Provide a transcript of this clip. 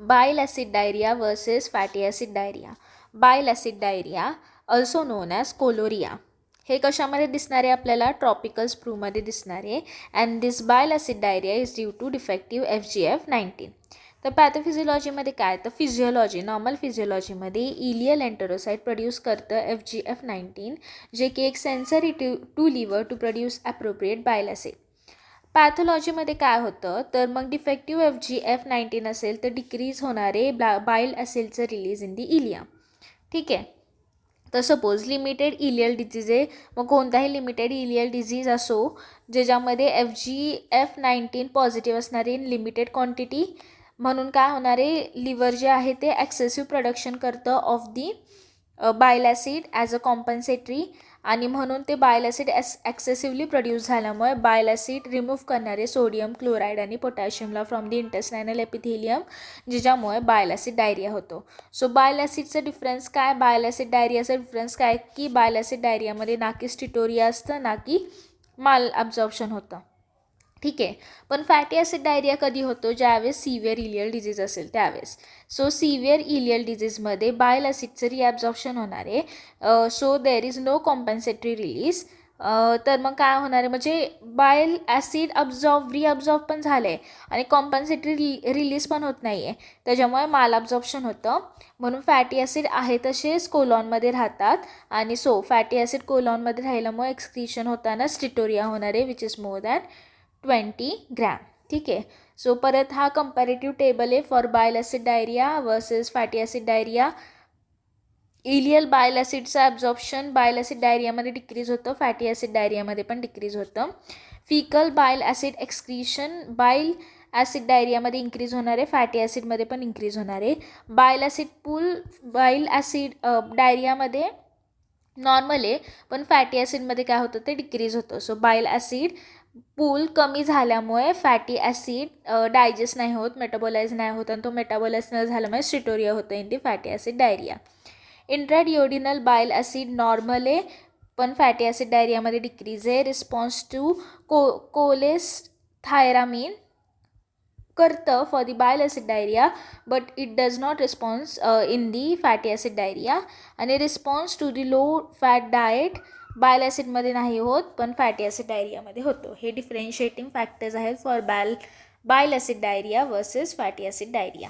Bile acid diarrhoea versus fatty acid diarrhoea. Bile acid diarrhoea also known as choleria. हे कशामध्ये दिसणार आहे आपल्याला? ट्रॉपिकल स्प्रूमध्ये दिसणार आहे. And this bile acid diarrhoea is due to defective FGF19. तर पॅथोफिजिओलॉजीमध्ये काय? तर फिजिओलॉजी, नॉर्मल फिजिओलॉजीमध्ये इलियल एन्टेरोसाइट प्रोड्यूस करतं FGF19, जे की एक sensory to liver to produce appropriate bile acid. पॅथोलॉजीमध्ये काय होतं? तर मग डिफेक्टिव्ह FGF19 असेल तर डिक्रीज होणारे बाइल ॲसिडचं रिलीज इन दी इलिया. ठीक आहे. तर सपोज लिमिटेड इलियल डिजीज आहे, मग कोणताही लिमिटेड इलियल डिजीज असो ज्याच्यामध्ये FGF19 पॉझिटिव्ह असणारे इन लिमिटेड क्वांटिटी, म्हणून काय होणार आहे? लिव्हर जे आहे ते ॲक्सेसिव्ह प्रोडक्शन करतं of the bile acid as a compensatory, आणि म्हणून ते बाइल ॲसिड ॲक्सेसिव्हली प्रोड्यूस झाल्यामुळे बाइल ॲसिड रिमूव्ह करणारे सोडियम क्लोराईड आणि पोटॅशियमला फ्रॉम दी इंटेस्टायनल एपिथेलियम, ज्याच्यामुळे बाइल ॲसिड डायरिया होतो. सो बाइल ॲसिडचं डिफरन्स काय? बाइल ॲसिड डायरियाचा डिफरन्स काय की बाइल ॲसिड डायरियामध्ये ना की स्टिटोरिया असतं, ना की माल ॲब्झॉर्प्शन होतं. ठीक आहे. पण फॅटी ॲसिड डायरिया कधी होतो? ज्यावेळेस सिव्हिअर इलियल डिजीज असेल त्यावेळेस. सो सिव्हिअर इलियल डिजीजमध्ये बाइल ॲसिडचं रिॲब्झॉर्प्शन होणार आहे. So there is no compensatory release. तर मग काय होणार आहे? म्हणजे बाइल ॲसिड रिअब्झॉर्ब पण झालं आहे आणि कॉम्पन्सेटरी रिलीज पण होत नाही आहे, त्याच्यामुळे माल ॲब्झॉर्प्शन होतं. म्हणून फॅटी ॲसिड आहे तसेच कोलॉनमध्ये राहतात, आणि सो फॅटी ॲसिड कोलॉनमध्ये राहिल्यामुळे एक्सक्रीशन होताना स्टिटोरिया होणार आहे, which is more than 20 grams. ठीक आहे. सो परत हा कंपॅरेटिव्ह टेबल आहे for bile acid diarrhoea versus fatty acid diarrhoea. Ileal bile ॲसिडचं ॲब्झॉर्प्शन बाइल ॲसिड डायरियामध्ये डिक्रीज होतं, फॅटी ॲसिड डायरियामध्ये पण डिक्रीज होतं. Faecal bile acid excretion bile acid डायरियामध्ये इन्क्रीज होणार आहे, फॅटी ॲसिडमध्ये पण इन्क्रीज होणार आहे. Bile acid pool bile acid डायरियामध्ये नॉर्मल आहे, पण फॅटी ॲसिडमध्ये काय होतं? ते डिक्रीज होतं. सो बाइल ॲसिड पूल कमी झाल्यामुळे फॅटी ॲसिड डायजेस्ट नाही होत, मेटाबोलाइज नाही होत, आणि तो मेटाबोलाइज न झाल्यामुळे स्टिटोरिया होतं in the fatty acid diarrhoea. Intraduodenal bile acid normal आहे, पण फॅटी ॲसिड डायरियामध्ये डिक्रीज आहे. रिस्पॉन्स टू कोलेस्थायरामीन करतं for the bile acid diarrhoea, but it does not response in the fatty acid diarrhoea. आणि response to the low fat diet bile ॲसिडमध्ये नाही होत, पण फॅटी ॲसिड डायरियामध्ये होतो. हे डिफरेन्शिएटिंग फॅक्टर्स आहेत for bile acid diarrhoea versus fatty acid diarrhoea.